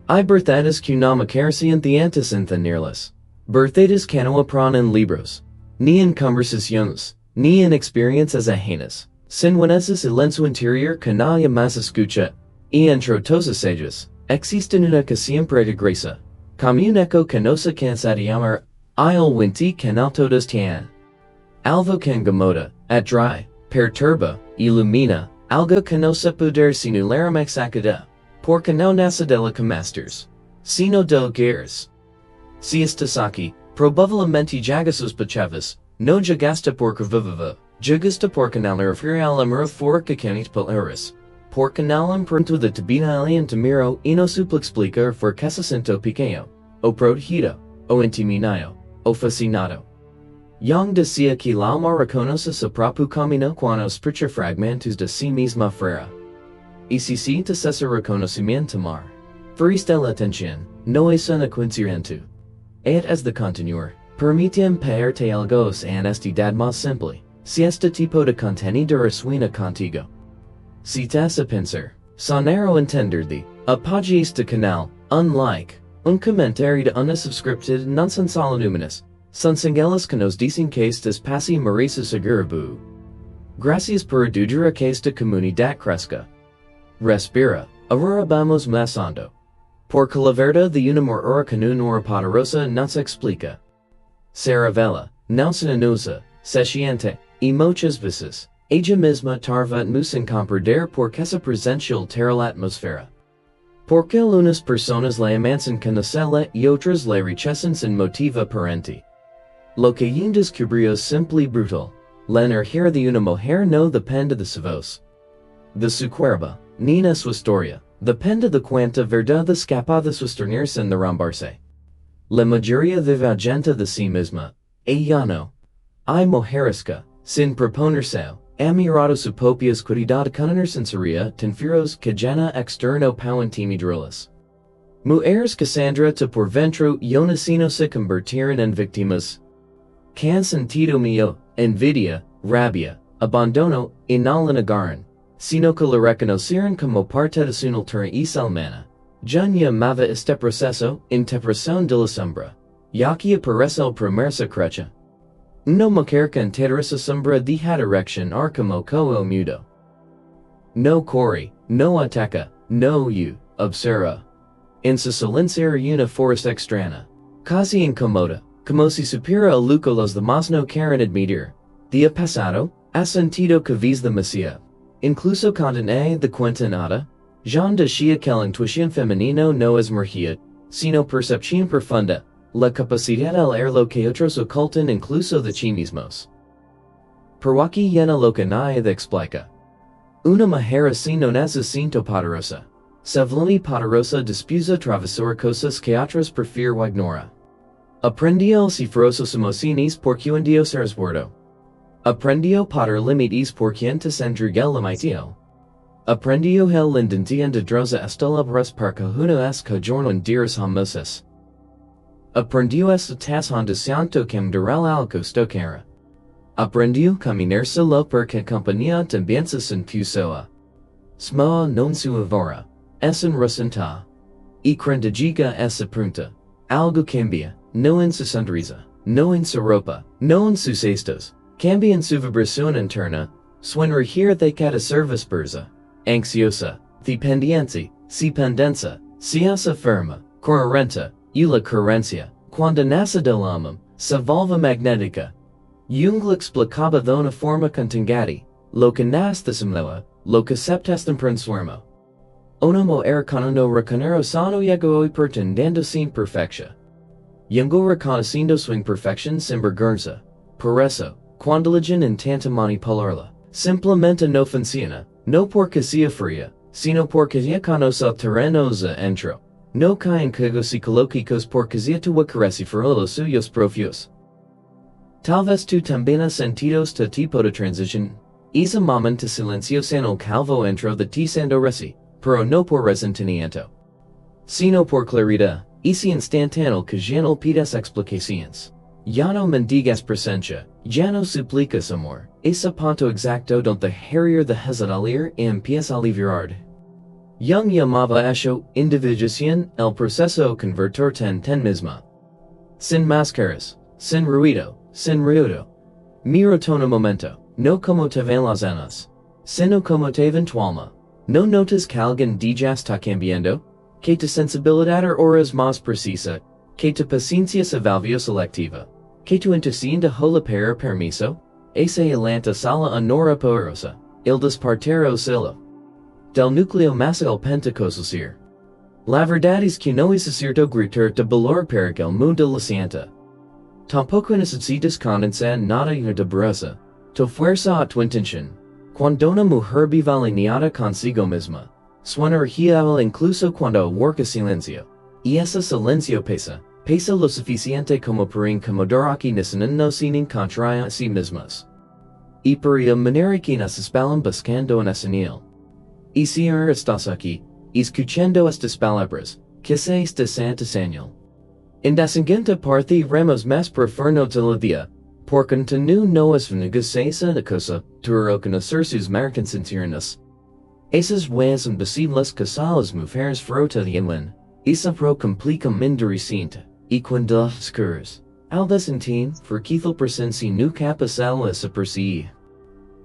I birthatis cunama caricienthiantis inthanirlis. Birthatis canoa pranan libros. Ni in conversaciones, ni in experience ajenas. Sinwenensis ilensu interior canalla mas escucha, y entre todas ellas, existen una que siempre regresa. Comuneco canosa cansadiamar, il winti canaltodas tian. Alvo cangamoda, atrai, perturba, illumina, algo canosa poder sinularum exacada, porque no nacidela camasters. Sino del gears. Siestasaki, probablemente jagasos pachavis, no jagasta porca vivava, jagasta porca naleriferal amor forca canit polaris. Porca nalam pronto de tabina alien tamiro ino suplexplica for casacinto piqueo, o protegido, o intiminayo, o fascinado. Yang decía que la alma reconoce su propio camino cuando spricha fragmentos de sí misma fuera. Y si sientes ese reconocimiento mar, fuiste la atención, no es una coincidencia. Et es de continuar, permiten peerte algos en esta más simple, si este tipo de contenido resuena contigo. Si te hace pensar, sonero entender de, apague este canal, unlike, un comentario de una suscripted non son solo númenes, son señales que nos dicen que estás pasi marisa segurabu. Gracias por ayudar a que esta comunidad crezca. Respira, ahora vamos más hondo. Porque la verdad de una hora con una hora poderosa no se explica. Se revela, no se anuncia, se siente, y muchas veces, ella misma tarva en comprender por qué se presential terra la atmósfera. Porque algunas personas la amansan conocerla y otras la rechazan sin motivo aparente. Lo que un descubrió es simple brutal, la energía de una mujer no depende de su voz. De su cuerpo, ni de su historia. Depende de cuánta verdad escapa de sostenerse en derrumbarse. La mayoría vive agente de sí misma, ella no. Hay mujeres que, sin proponerse, han mirado su propia oscuridad con una sinceridad tan feroz que llena externo pao intimidrales. Mujeres Cassandra te por dentro no se convirtieron en víctimas. Que han sentido miedo, envidia, rabia, abandono, y no la negaron, sino que la reconocieron como parte de su naturaleza humana. Yo llamaba este proceso interpretación de la sombra, ya que aparece el primer secreto. Una mujer que entera esa sombra deja dirección como coel mudo. No corre, no ataca, no observa. En su silencio una fuerza extraña, casi incomoda, como si supiera a lo que los demás no quieren admitir. Día pasado, ha sentido que vis demasiado. Incluso cuando no de cuenta nada, Jean decía que la intuición femenino no es magia, sino percepción profunda, la capacidad de leer lo que otros ocultan incluso de sí mismos. Pero aquí llena lo que nadie explica. Una mujer así no necesita poderosa. Savlani poderosa dispuso travesura cosas que otros prefiero ignora. Aprendió el cifrosos emociones porque un dios resguardo. Aprendió poder limites por quien te entrega la mitio. Aprendió el lindentien de drosa hasta la porque uno es cajorno en diras homosas. Aprendió esta tazón de santo que dural al costo cara. Aprendió caminar solo porque compañía también se impusoa. Smoa non su avora, es en resenta. Y crendigiga esa pronta. Algo cambia, no en su sonrisa, no en su ropa, no en sus gestos. Cambia en su vibración interna, suena regir de cada service persa, ansiosa, dependiente, si pendenza, si hace firma, coherente, y la coherencia, cuando nace del alma, se volve magnética. Jung lo explicaba de una forma contingente, lo que nace simula, lo que septas en transforma. Una mujer con un reconero sano llegó hoy pretendiendo sin perfección. Jungo reconociendo su imperfección sin vergüenza. Por eso, cuando la gente intenta manipularla, simplemente no funciona, no porque sea fría, sino porque ya conoce el terreno entro. No caen juegos psicológicos porque ya tuvo carecifer los suyos propios. Tal vez tú también has sentido este tipo de transición. Ese momento silencioso en el calvo entro de ti siendo reci, pero no por resentimiento, sino por claridad, ese instante en el que ya no pides explicaciones. Ya no mendigas presencia, ya no suplicas amor, ese punto exacto donde Harrier de hesitar y empieza a liberar. Jung llamaba eso individuación, el proceso convertir ten misma. Sin máscaras, sin ruido, miro todo momento, no como te ven las anas, sino como te ven tu alma. No notas que alguien ya está cambiando, que tu sensibilidad ahora es más precisa, que tu paciencia se volvió selectiva, que tu intuición dejó la para permiso, ese adelanta sala honora poderosa, el despertero silo del núcleo más el pentecostal. La verdad es que no es cierto gritar de valor para el mundo lo sienta. Tampoco necesitas condensar nada de brasa, tu fuerza o tu intención. Cuando una mujer vive alineada consigo misma, su energía habla incluso cuando worka silencio. Y ese silencio pesa lo suficiente como para incomodar a quienes no se encuentran a sí mismas. Y por el manera que nos espalhan buscando una señal. Y si ahora estás aquí, escuchando estas palabras, quizá esta santa señal. En la siguiente parte iremos más profundo de la vida, porque tú no es una cosa, tu reconocer sus marcas internas. Esas huellas invisibles que solo las mujeres frotan, esa pro completamente reciente, y cuando oscuras, al desentin, quizá presencia no capaz a esa percibir.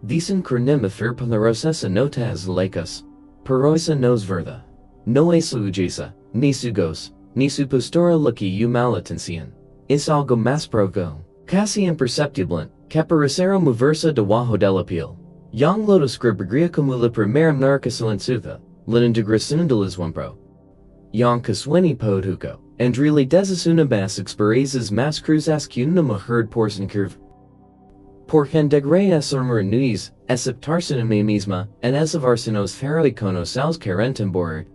Dicen que no me fer poderosa notas laicas, pero esa no es verdad. No es su belleza, ni su goz, ni su postura lo que llama la atención. Es algo más profundo, casi imperceptible, que parece moverse debajo de la piel. Jung lo describiría como la primera marca silenciosa, la integración de los hombros. Jung que suena poético, en realidad es una más experiencias más cruzas que una mujer por sin curva. Porque integré esa nuis, aceptarse a mí misma, en elevarse nos faro y conocer que entembor.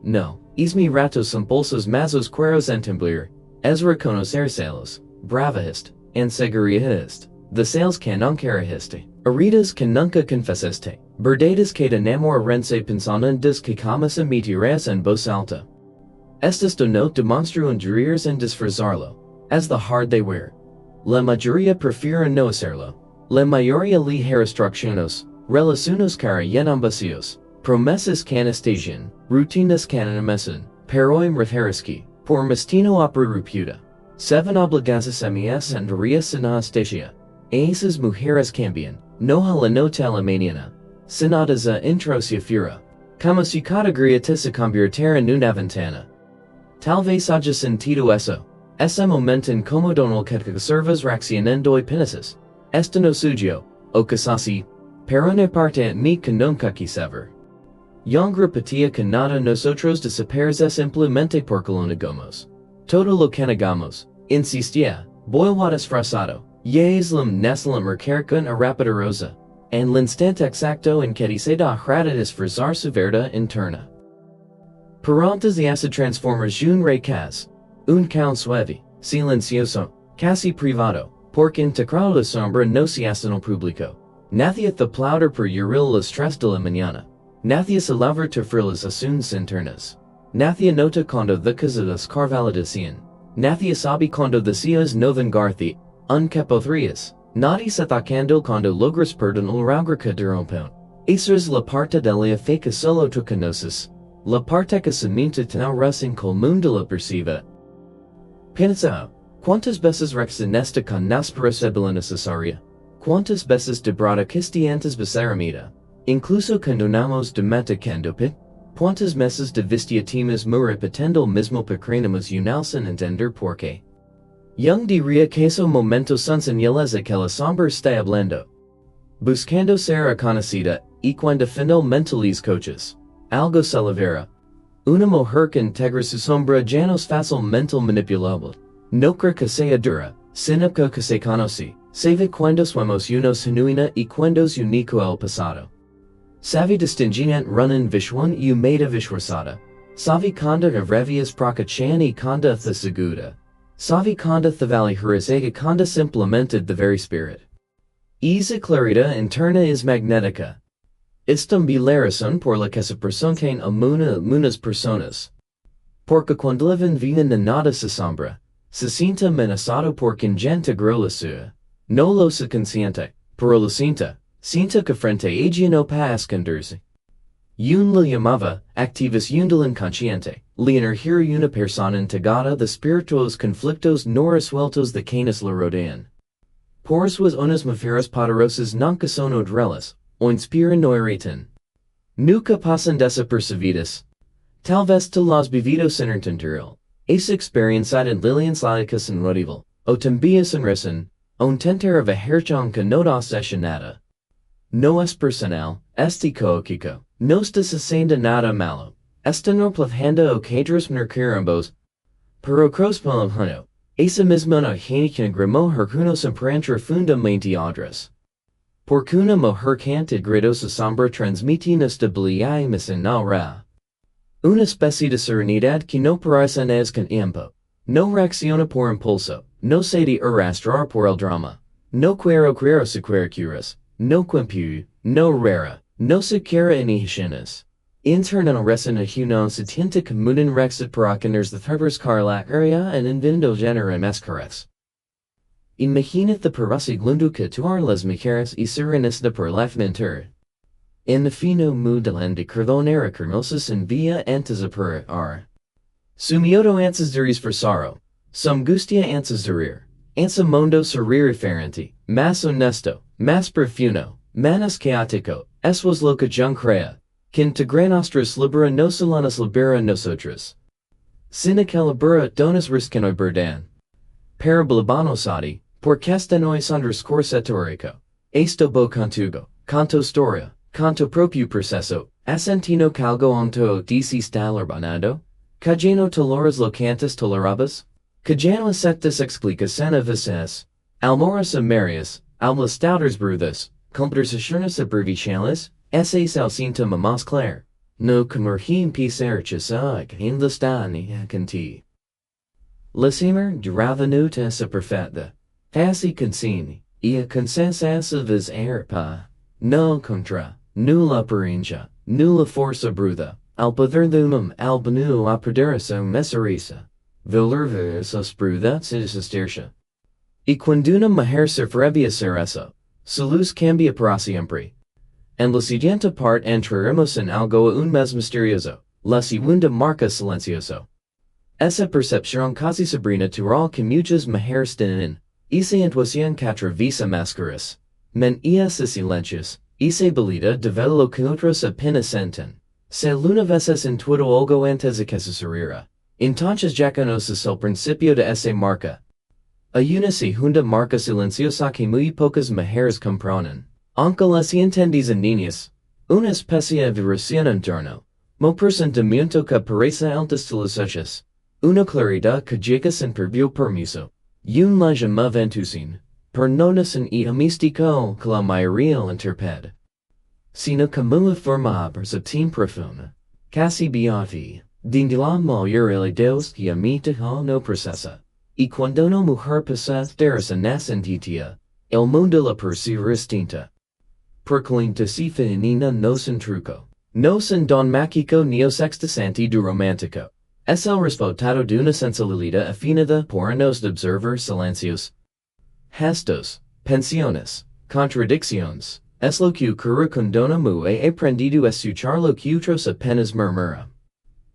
No, es mi ratos impulsos más oscuros entemblir, es reconocerselos, bravahist, en seguridad, deseos que nunca registe, heridas que nunca confesaste, verdades que de enamorense pensando que jamás emitirás en voz alta. Estas no demonstran injurias en disfrazarlo, as the hard they wear. La mayoría prefieren no hacerlo. La mayoría ligera instrucciones, relaciones cara llenan vacíos, promesas que anestesian, rutinas que animan, pero en refresqui, por mestino opera reputa. Seven obligadas a mies en rías sin anestesia. Esas mujeres cambian, no a la nota la mañana, sino desde introsia fura. Como su categoría se convirtiera en una ventana. Tal vez haya sentido eso. Ese momento incómodo en el que observas reaccionando y piensas, esto no suyo, o quizás sí, pero no parte en mí que nunca quise ver. Jung repetía que nada nosotros desaparece simplemente porque lo negamos. Todo lo que negamos, insistía, voy a disfrazado, y es la neslam recarga una rápida rosa, en el instante exacto en que desea de disfrazar su verdad interna. Pero antes de ese transformas un recaz, un caos suave, silencioso, casi privado, porque integrado la sombra no se hace en el público. Nadie te aplaude por el estrés de la mañana. Nadie celebra tus las asuntos internas. Nadie nota cuando dejas de descarvalidación. Nadie sabe cuando deseas no vengarte, aunque podrías. Nadie se está candil cuando logras perdonar el ragra que te rompen. Esa es la parte de la fe que solo tú conoces. La parte que se miente tan recién que el mundo la percibe. Piensa, ¿cuántas veces reaccionaste con nasperecible necesaria? ¿Cuántas veces de brada antes besaramida? Incluso condonamos de meta candopit? ¿Cuántas meses de vistiatimos repitiendo el mismo pecrenamos unal sin entender por qué? Jung diría que esos momentos son señales de que la sombra está hablando. Buscando ser reconocida, y cuando finalmente coaches, algo se libera. Una mujer que integra su sombra ya no es fácilmente manipulable. No cree que sea dura, sino que se conoce, sabe cuando su emoción genuina y cuando es único el pasado. Sabe distinguen runen vishwan y meta vishwasada. Sabe cuando revias prakachan y cuando the segura. Sabe cuando the valley hurisega cuando simplemente the very spirit. Esa claridad interna es magnética. Esta la razón por la que se presentan algunas personas. Porque cuando viven de nada se sombra, se siente amenazado por quien integró la suya. No lo se consciente, pero lo siente que frente a ella no puede esconderse. Un lo llamaba, activus undel inconsciente, la energía una persona integrada de spirituos conflictos no resueltos de quienes la rodean. Por suas unas mujeres poderosas nunca son odrelas, o inspiran no irritan. Nunca pasan desapercibidas. Tal vez te los vividos en entenderil. Es experienciada en lilians laicas en rodival, o también en resen, o intenter of a herchon que no dos nada. No es personal, este coquico, no está haciendo nada malo, está no plafando o cadros mercurambos, pero crospon huno, esa misma no genican grimo hercunos imperantra fundamente odres. Porcuna mujer cantid gritos a sombra transmiten estabilidad emocional ra. Una especie de serenidad que no parece es con tiempo, no reacciona por impulso, no se de arrastrar por el drama, no quiero sequer curas, no quimpu, no rara, no siquiera inhibiciones. Internal resignación se tiende común en rexit paracaners de traversar la area en invindo género mascares. Imaginad de parasi glunduca tuar las mujeres y serenas de por life mentor. En fino modelan de cardonera carnosis en via antes a per ar. Sumioto anses deris versaro, sum gustia anses derir, ansa mondo seriri ferenti, mas honesto, mas perfuno, manus chaotico, eswas loca jung crea, quintegre nostras libera no solanas libera nosotras. Sine calibura donas riscano burdan. Parablibanosati, porque nois underscore setorico, esto bo contugo, canto storia, canto propio proceso, asentino calgo onto dc style urbanado, cajano toloras locantes tolerabas, cajano sectus explicación vices, almoras amarias, almas stauters brudas, computers assurnas abbreviationales, essays alcinta mamas claire, no commerhim pisarchasa in the stani canti. Lasimer duravanu tessa perfetta, passi consini, ia consensus vis erpa, no contra, nulla perinja, nulla forza bruta, al poderthumum albanu aperderisa messerisa, vilurversus bruta sistertia. Y quanduna mujer serfrevia seresa, solus cambia para siempre. En la siguiente parte entraremos en algo un mes misterioso, la segunda marca silencioso. Esa percepción casi sobrina tural que muchas mujeres tienen, y se intuición que atraviesa máscaras. Men se silencios, y se habilita de ver lo que otros apenas sienten. Se luna veces intuito algo antes de que sucediera. Entonces ya conoces el principio de esa marca. Hay una segunda marca silenciosa que muy pocas mujeres comprenden. Aunque las entendís en niñas, una especie de vibración en torno, mo presentimiento que parece antes de los hechos, una claridad que llega sin previo permiso, y un llama ventusin, per no nacen y místico que la mayoría interped. Sino como la forma percepción profunda, casi beati, de la mayoría de Dios que a mí no procesa, y cuando una mujer pasa de esa nascentitia, el mundo la percibe distinta. Perclinta si femenina no sin truco, no sin don mágico neosextasanti du romántico. Es el resultado de una sensibilidad afinada por años de observar silencios, gestos, pensiones, contradicciones. Es lo que ocurre cuando una mujer ha aprendido a escuchar lo que otros apenas murmura.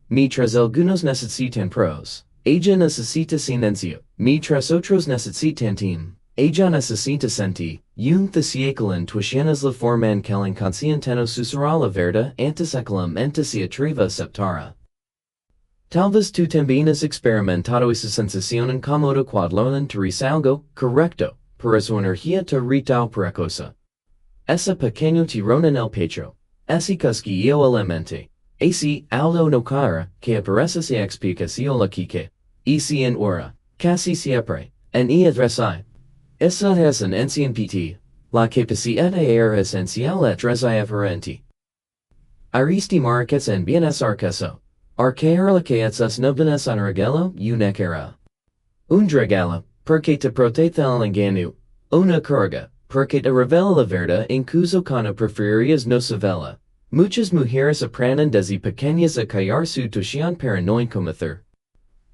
Mientras algunos necesitan pros, ella necesita silencio. Mientras otros necesitan tiempo, ella necesita sentir. Un thesiacal intuiciones la forman que el inconsciente susurra la verdad antes que la mente se atreva a aceptarla. Tal vez tú también has experimentado esa sensación incómoda cuando enteras algo correcto, pero su energía te rita precosa. Ese pequeño tirón en el pecho, ese cosquilleo a la mente, ese algo no cara que aparece se explicación la que, y si en hora, casi siempre, en y adresa. Esa es en ancien pt, la capacidad era esencial et resaferente. Aristi marques en bienestar queso. Arcaera la que es novenes en regalo, una cara. Un regalo, porque te protege el engaño. Una carga, porque te revela la verdad incluso cuando preferirías no saberla. Muchas mujeres aprenden desde pequeñas a callar su intuición para no incometer.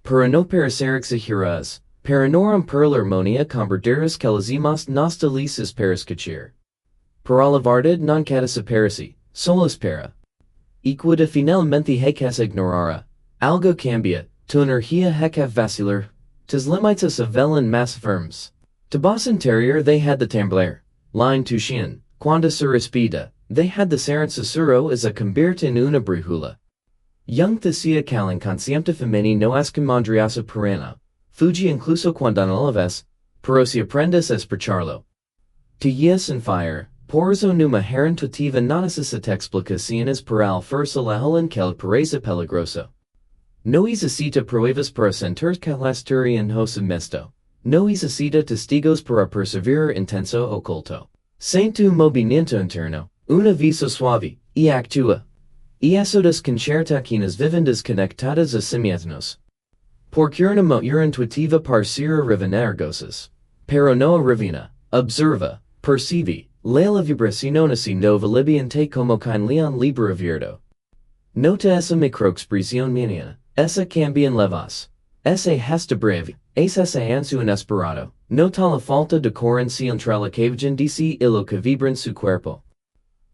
Para no parecer exageradas, para no romper la armonía con verdaderas que las demás nostalices para escuchar. Para la verdad non cata separarse, solo espera. Equida finalmente hecas ignorara. Algo cambia, tu energía hecaf vacilar. Tis limites a velan mass firms. To boss interior they had the tambler. Line to shin. Quando se respida, they had the saran susuro as a convierte en una brujula. Jung decía que el inconsciente femeni no es mandriasa perena. Fuji incluso cuando no lo ves, pero si aprendes a escucharlo. To yes and fire, porzo numa intuitiva no necesita explicaciones para el fuerza la helen que le parece peligroso. No necesita pruebas para sentir que la historia en hosa mesto. No necesita testigos para perseverar intenso oculto. Sente un movimiento interno, una viso suave, y actúa. Y eso desconcerta quienes viven desconectadas a sí mismos. Porque una motor intuitiva pareciera revenar cosas. Pero no revena, observa, percibe, la vibración así no valiente como quien león libre abierto. Nota esa microexpresión mínima, esa cambia en la voz. Ese gesto breve, es ese anuncio inesperado. Nota la falta de coherencia entre la que dice y lo que vibra en su cuerpo.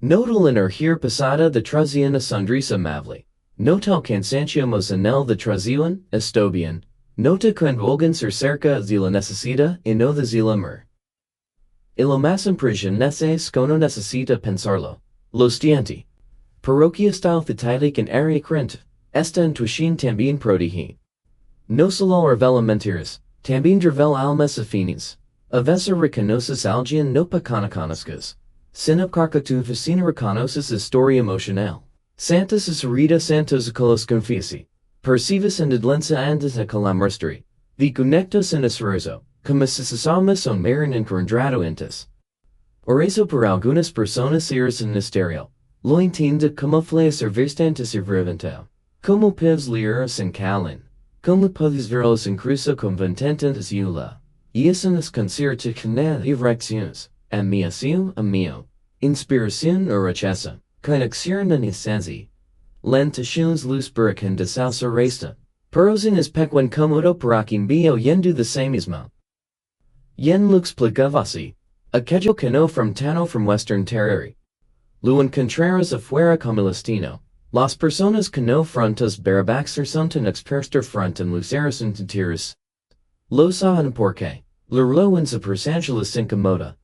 Nota la energía pasada de traer una sonrisa amable. Nota el cansancio emocional de traer esto bien. Nota cuando alguien se acerca de la necesita y no de la amor. Y lo más impresionante es que no necesita pensarlo. Lo siente. Parroquia style fatidic en área crente. Esta intuición también protege. No solo revela mentiras, también revela almas afines. A veces reconoces alguien no pa conozcas. Sin porque tu vecino reconoces historia emocional. Santas es herida santos que los confiesi. Percibes en idlenza antes de que la muestre. Vi conectos en esfuerzo, como si sus almas son meran encontrado entes. Por eso para algunas personas eres un misterio. Lo entiende como fue serviste antes sobrevivente. Como puedes leer sin calen. Como puedes verlos incluso convententes yula. Y eso nos concierta con direcciones. Admiración a mío. Inspiración o rechazo. Conexión en esencia. Lentaciones luz buracan de salsa resta. Pero sin es pequeño cómodo para quien vio yendo de sí mismo. Yen lo explicaba así. Aquello que no frontano from western terrari. Lo encontrarás afuera como destino. Las personas que no frontas barabaxer son tan expertos frontan luceros interiores. Lo saben porque. Lo en su presencia les incomoda.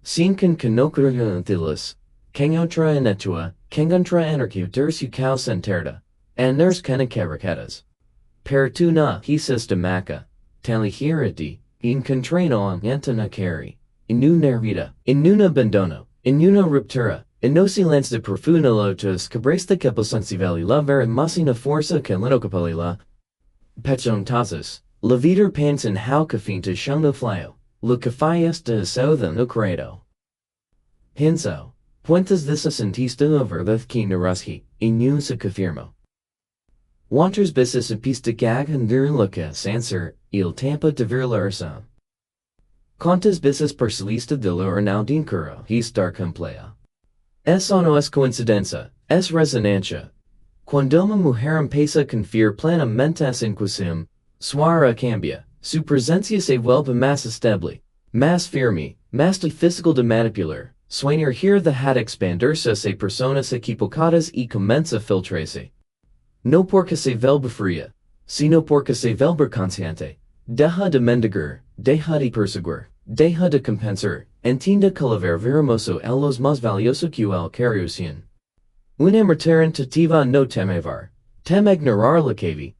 Sin que no crean antilas. Quien otra en etua, quien contra anarquio su caos enterda. Aners cana caracatas. Per tu na, he says de maca. Tan ligerity, encontrano antana carry. In una vida, in un abandono, in una ruptura. En no silencio de profunda lotus cabresta que posensiveli la vera masina fuerza que linocapalila. Pechontazas, la vida pans en how cafinta shano flyo, lo que fallas de eso de no credo. Hinso, puentes this sentista over the que narasji, in un se confirmo. Wanters bisis a pista gag and vir loca sanser, il tampa de vir la ursa. Contas bisis persilista de lo arnaudin curo, he star complea. Eso no es coincidencia, es resonancia. Cuando una mujer empieza a confiar plenamente en inquisición, suara cambia, su presencia se vuelve más estable, más firme, más difícil de manipular, su energía deja de expandirse a personas equivocadas y comienza a filtrarse. No porque se vuelve fría, sino porque se vuelve consciente. Deja de mendigar, deja de perseguir, deja de compensar. Entiende que la ver hermoso es los más valioso que el carriocien. Una mujer intuitiva no temevar, tem ignorar la que vi.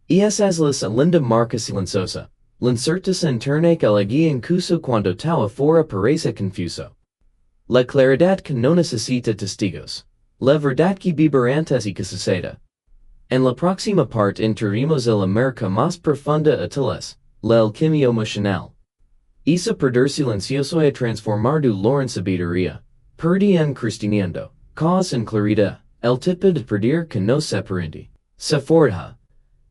Y esa es la linda marca silenciosa, l'incerteza interna que la guía incluso cuando tal afuera parece confuso. La claridad que no necesita testigos. La verdad que vibra antes y que suceda. En la próxima parte entraremos en la marca más profunda a tales, la alquimia emocional. Isa perder silencioso a transformar du en sabiduría. Perdi en cristianiendo. Cause en claridad. El tipo de perder que no separandi. Se forja.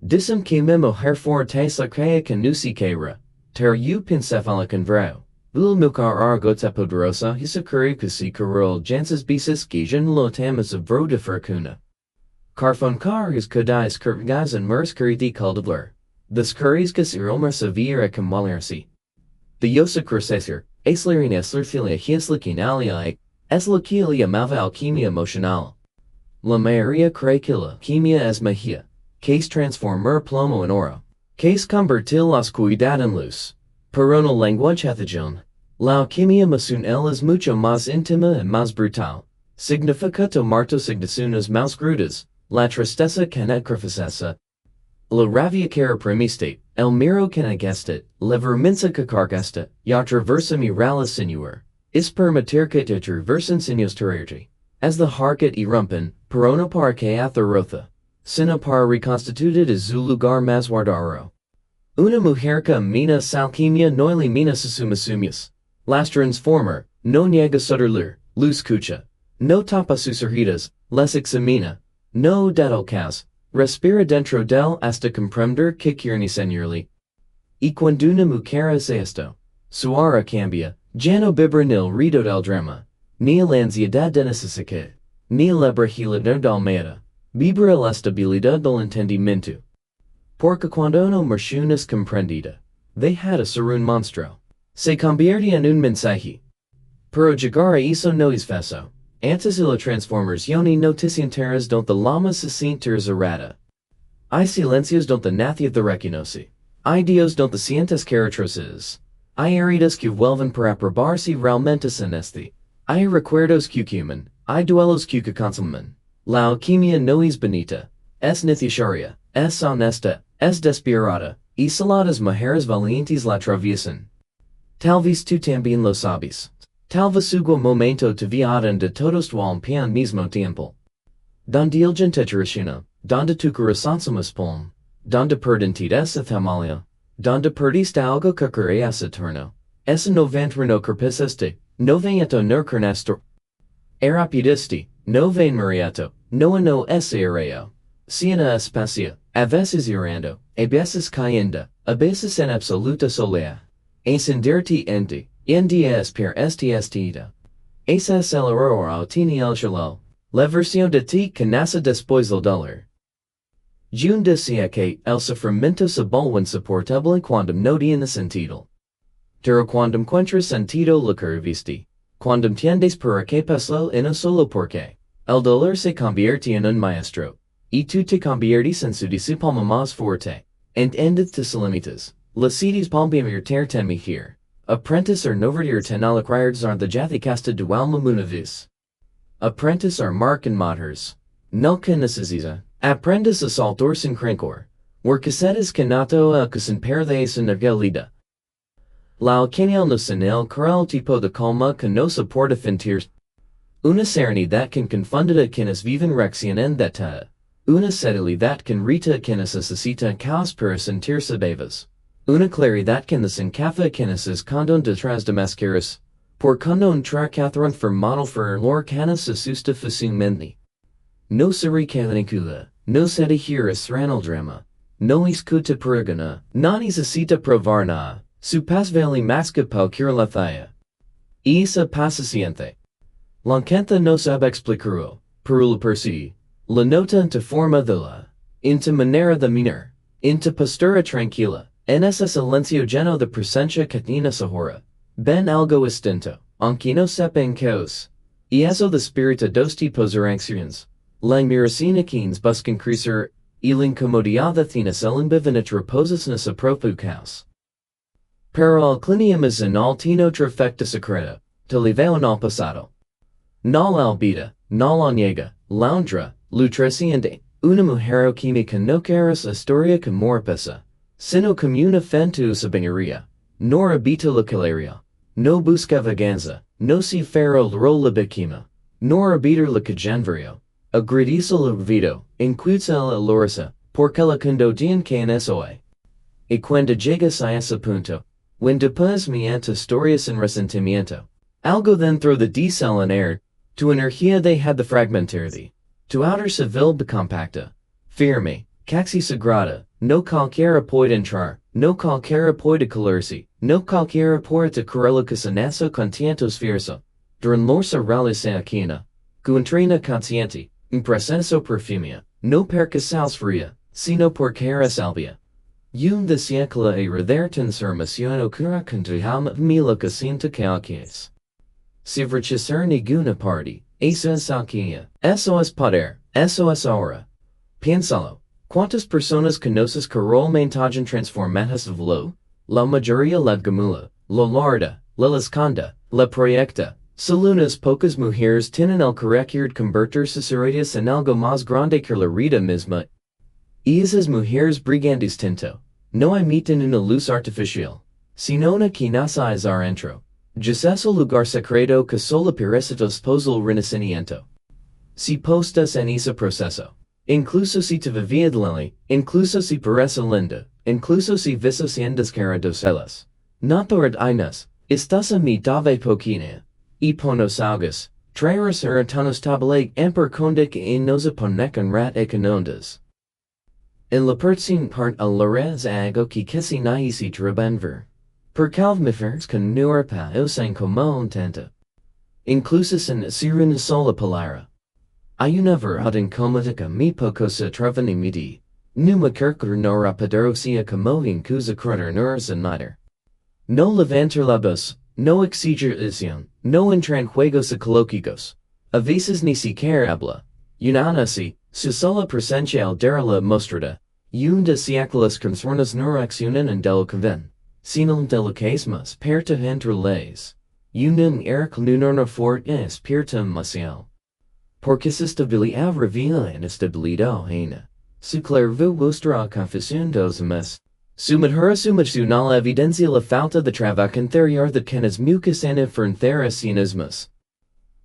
Dicen que mi mujer forte la crea que no si queira. Ter u pincefala con vrao. Vil mucar argota poderosa hisakuri que si carol janses bisis gijan lo tamas of bro de forcuna. Carfonkar is kodais kurgaz en mers curiti caldebler. This curis que si romer severe camaliersi. The Yosa Cursesir, Aislerin Esler Filia Hieslikin Aliae, Eslokilia Mava Alchemia Emotional. La mayoría cree que la química es magia, que es transformar plomo en oro, que es convertir la oscuridad en luz. Pero en el lenguaje hathajón, la alquimia emocional es mucho más íntima y más brutal. Significa tomar signaciones más crudas, la tristeza que necrofacesa, la rabia que reprimiste, el miedo que negaste, la vergüenza que cargaste, y atravesar mirar señor. Es permitir que te traversen sin terrorte. As the harket irrumpen, pero no para que athorotha, sino para reconstituir de su lugar más guardado. Una mujer que mina salquimia no elimina sus sumias. Las transforma, no niega su luz cuya. No tapa sus heridas, les examina. No del caos, respira dentro del hasta comprender que quiere señorly. Y cuando una mujer hace esto, su aura cambia, ya no vibra nil rido del drama, ni la ansiedad de necesidad, ni la fragilidad del miedo, vibra la estabilidad del entendimiento. Porque cuando una emoción es comprendida, deja de ser un monstruo, se convierte en un mensaje. Pero llegar a eso no es fácil. Antes de la transformación y noticianteras donde lama se siente zerrada. Hay silencios donde nadie te reconoce. Hay dios donde sientes que retrocedes. Hay heridas que vuelven para probarse realmente sin este. Hay recuerdos que queman. Hay duelos que consumen. La alquimia no es bonita. Es necesaria. Es honesta. Es desesperada. Y solo las mujeres valientes la atraviesan. Tal vez tú también lo sabes. Tal vez hubo momento te viadan de todos tu alma al mismo tiempo. Donde el gente traicionó, donde tu corazón se palm, donde perdiste esa donde perdiste algo que creías eterno. Ese no ventre no carpeseste, no venieto no carnasto. Erapidiste, no ven mariato, no ese areo. Siena espacio, a veces irando, a veces cayendo, a veces en absoluta soledad. Encenderti ente. India es per estida. Esa es el error o tiene el shalal. La versión de ti que nace después del dolor. Jung decía que el sufrimiento se vuelve insoportable cuando no tiene sentido. Pero cuando encuentras sentido lo que viste. Cuando entiendes por qué pasó y no solo por qué. El dolor se convierte en un maestro. Y tú te conviertes en su discípulo más fuerte. Entiendes tus límites. Las cities palmbimirter en mejor. Apprentice or novertir tenal requireds are the jathi casta dualma munavis. Apprentice are mark and matters. Nulca necessisa. Apprentice assaltor sin crankor. Were cassettes canato a cusin perdeis in gelida. La alquenial no senel corral tipo de calma que no soporta fintirs. Una serenidad can confundida quienes viven rexian en deta. Una setilidad can rita quienes necesita caos para sentirse bevas. Una claridad que nos encafa quienes es condon detrás de mascaras, por condon tracatron formal for lor canas asusta facilmente. No seri calanicula, no se digeris ranal drama, no escuta pergana, non necesita provarna, su pasveli masca palcura la thaya. Isa paciente. L'enquenta no sabe explicarlo, pero la persi, la nota en forma de la, inta manera de minar, inta postura tranquila. En ese silencio lleno de presencia catina sahora, ben algo instinto, aunque no sepan caos. Y eso de espíritu dos tipos reacciones. La admiración quienes buscan crecer, y la incomodidad de quienes el viven reposas en su propio caos. Pero el clinium es en altino trafecta secreta, te liveo en el pasado. No la olvida, no la niega, laundra, lutreciente, una mujer química no quieres historia que morpesa. Sino comuna fentu sabinería, nor habita la caleria, no busca vaganza, no si fero ro la bikima, nor habiter la cajanvario, agrediza la vito, inquiza la lorisa, porque la condodian que en soy. Y cuando llegas a ese punto, when después miente historias en resentimiento, algo dentro de diesel en air, tu energía deja de fragmentarse, tu outer civil compacta, firme, caxi sagrada, no cualquiera puede entrar, no cualquiera puede colarse, no cualquiera puede correrlo que sanazo contientos fierzo, duran lorsa realiza aquina, que entrena consciente, un presenso perfumia, no perca salsfria, sino porque era salvia. Un decíacla y rederten sermación ocurra con tu alma mila que sienta calques. Si rechazar ninguna parte, eso es alquimia, eso es poder, SOS ahora. Piénsalo. ¿Cuántas personas conoces que realmente transformadas de lo? La mayoría la gamula, la larda, la esconda, la proyecta. Solo unas pocas mujeres tienen el carácter de convertirse en algo más grande que la vida misma. Y esas mujeres brillan distinto. No emiten una luz artificial, sino una que nace adentro. Es el lugar secreto que solo perece después del renacimiento. Si postas en ese proceso, incluso si te vivía lily, incluso si parece linda, incluso si viso cien descaradoselas, no perdinas, estás a mitad de poquina, y ponos augas, traeras eratanos tabelag emper condic y nos ponecan rat econondas. En la pertzin part a lares ago que casi naisi trabenver. Per calvmifers con nuerpa usan como intenta. Incluso sin sirena sola palara. Hay una verdad incomodica mi poco se travani midi. Numa kirkur no rapaderosia como incusa cruder nurs and niter. No levanter la voz, no exigeración, no entran juegos psicológicos. A veces ni siquiera habla. Unanasi, su sola presencia aldera la mostrada. De siaclas concernas no accionan en del conven. Sinum delicaismas perta entre les. Unum eric lunarna fort espiritum maciel. Porque se estabilidad revela en estabilidad ajena. Su clairvu vuestra confesión dos mes. Su la evidencia la falta de trabajo interior de quienes mucas en enfrentar cinismas.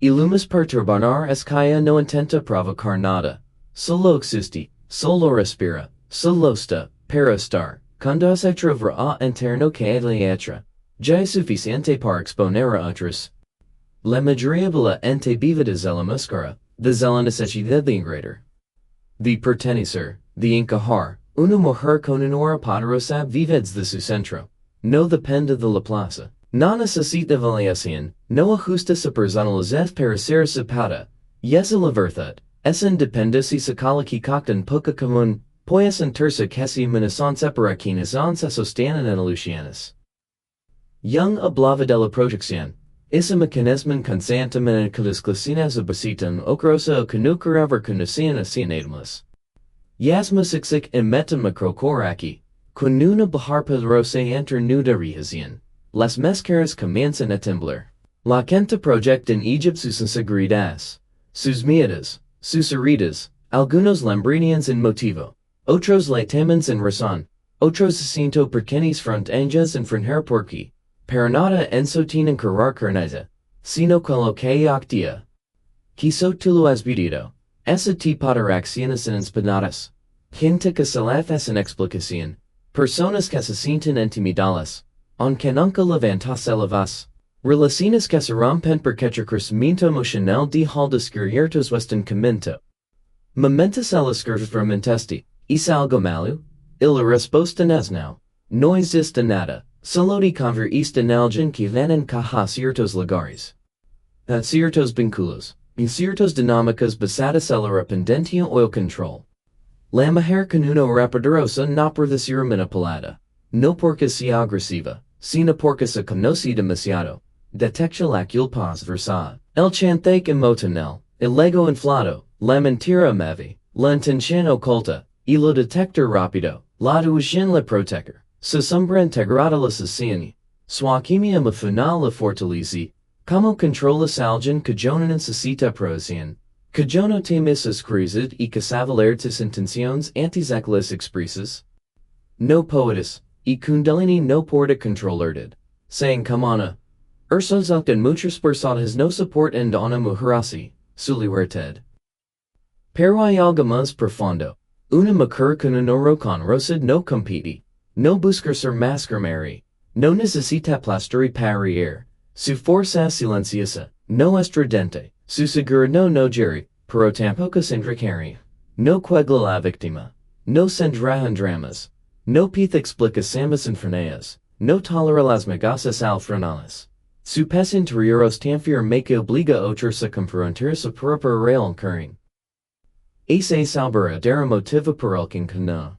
Ilumas perturbar escaya no intenta provocar nada. Solo existe, solo respira, solo está, para estar. Cuando se trovará interno que letra. Ya es suficiente para exponer a otros. La mayoría de la ente viva desde la máscara, desde la necesidad de ingredir. De pertenecer, de encajar, una mujer con una hora poderosa vive de su centro. No depende de la plaza. No necesita valiación, no ajusta su personalidad para ser aceptada. Y es la verdad, esa independencia psicológica tan poca común, puede sentirse casi amenazante para quienes aún se sostienen en ilusiones. Jung hablaba de la proyección. Ese mecanismo constantemente que las cocinas obesitan ocrosa o que no queremos conocían así nadamas. Yasmas exik emetan macrocoraki, con una bahar poderosa entre nuda rehazian. Las máscaras comienzan a temblar. La gente proyecta en Egypt sus inseguridades, sus miedos, sus heridas, algunos lambrinians en motivo, otros le temen en razón, otros se siento pequeños front ellas en frente porque, para nada enso tienen querer carneza, sino con lo que actía. Quiso tú lo has vivido, ese tipo de reacciones inesperadas. Gente que se le hace en explicación, personas que se sienten intimidadas, aunque nunca levantase la voz. Relaciones que se rompen porque el crecimiento emocional deja descubiertos vuestro camino. Momentos a las fermentesti, ¿es algo malo? Y la respuesta es no existe nada, solo de convertirse en alguien que van en caja ciertos lugares. A ciertos vínculos, y ciertas dinámicas basadas en la dependencia o el control. La mujer con una hora poderosa no puede ser manipulada, no porque sea agresiva, sino porque se conoce demasiado. Detecta la culpa versada, el chantaje emocional, el ego inflado, la mentira amable, la intención oculta, y lo detecta rápido, la intuición le protege. Su sombra integrada la asesina. Su alquimia emocional la fortalece. Como controlas alguien que yo no necesita prohibición. Que yo no teme sus crisis y que sabe leer tus intenciones antes de que las expreses. No puedes, y Kundalini no puede controlarte. Saying kamana. Ursos en muchas personas no soportan a una mujer así, su libertad. Pero hay algo más profundo. Una mujer con un oro con rosad no compite. No busca ser más que Mary. No necesita plaster para ir. Su fuerza silenciosa, no estridente. Su seguro no Jerry, pero tampoco se enriquece. No cuegla la víctima. No se entra en dramas. No pide explicaciones inferneas. No tolera las migajas alfrenadas. Su pez interioros también que obliga a otros a confrontar su propia real carne. Ese es el verdadero motivo por el que no.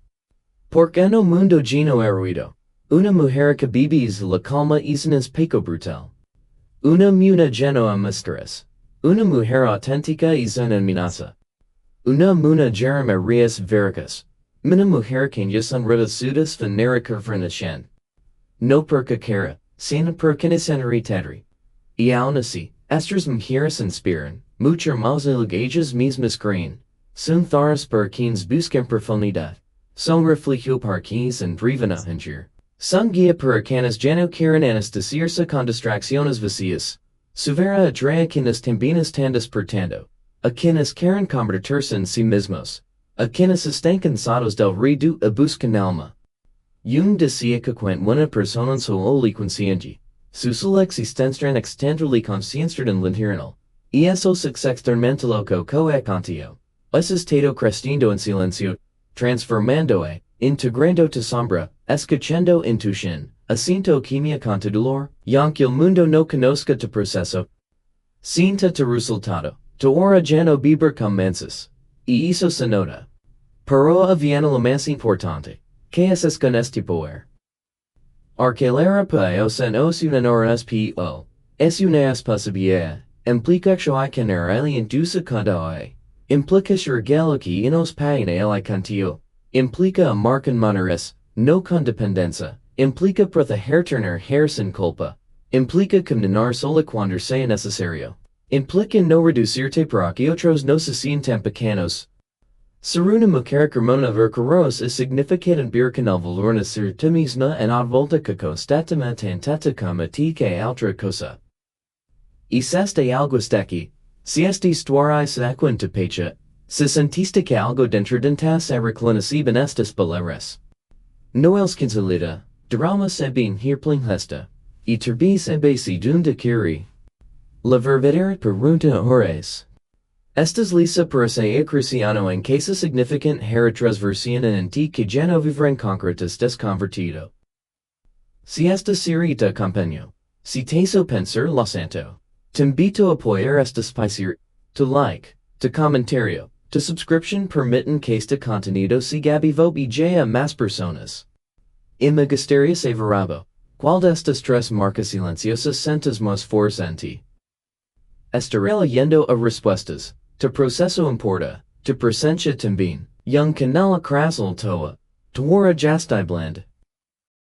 Porque en un mundo lleno de ruido, una mujer que vive es la calma y sin peco brutal. Una muna lleno a máscaras. Una mujer auténtica y sin amenaza. Una muna jerem arias vericas. Mina mujer quienes son reducidas venerica frenachan. No perca cara, sana perkineseneri tedri. Y aún así, estas mujeres inspiran, muchas más ilugadas mismas creen. Son tharas per quienes buscan profundidad. Son refugio para quienes driven a hingir. Son guía para quienes ya no quieren anestesiarse con distracciones vacías. Suvera atrae a quienes también están despertando. A quienes quieren convertirse en sí mismos. A quienes están cansados del ruido y buscan alma. Jung decía que cuando una persona solo consciente, su sola existencia extendrá conciencia en l'interno. Y eso se externamente loco coecontio. Es estado creciendo en silencio, transformando integrando tu sombra, escuchando intuición, haciendo química con tu dolor, y aunque el mundo no conozca tu proceso, sienta tu resultado, tu hora ya no vibra comenzas, y eso se nota. Pero viene lo más importante, que es con este poder. Arquelera paos en os una RSPO, es una posibilidad, implica que hay que induce cada implica regalo que nos pagan el contigo. Implica marcan maneras, no con dependencia, implica proteger sin culpa, implica condenar solo cuando sea necesario, implica no reducirte para que otros no se sientan pequeños. Ser una mujer hermana vercaros es significant birkanal valorna ser tu misma en advolta que constantemente intenta como ti que otra cosa. Y este algo está aquí, si esta historia se cuenta pecha, se sentiste que algo dentro de tas reclinaciban estas palabras. No els consolida, drama se bien hirpling hesta, y turbi se be si dunda kiri. La verdadera pregunta ahora es. Estas lisa para ser cristiano en casa significant hera transversión en ti que ya no vivren concretas desconvertido. Si esta serie te acompañó, si te hizo pensar lo santo, te invito a apoyar esta spicy, to like, to comentario, to subscription permiten que este contenido siga vivo y llegue a más personas. Y me gustaría saber cuál de estas tres marcas silenciosas sientes más fuerza en ti. Estaré leyendo a respuestas, tu proceso importa, tu presencia también, yung canal crasal toa, tu hora ya está bland,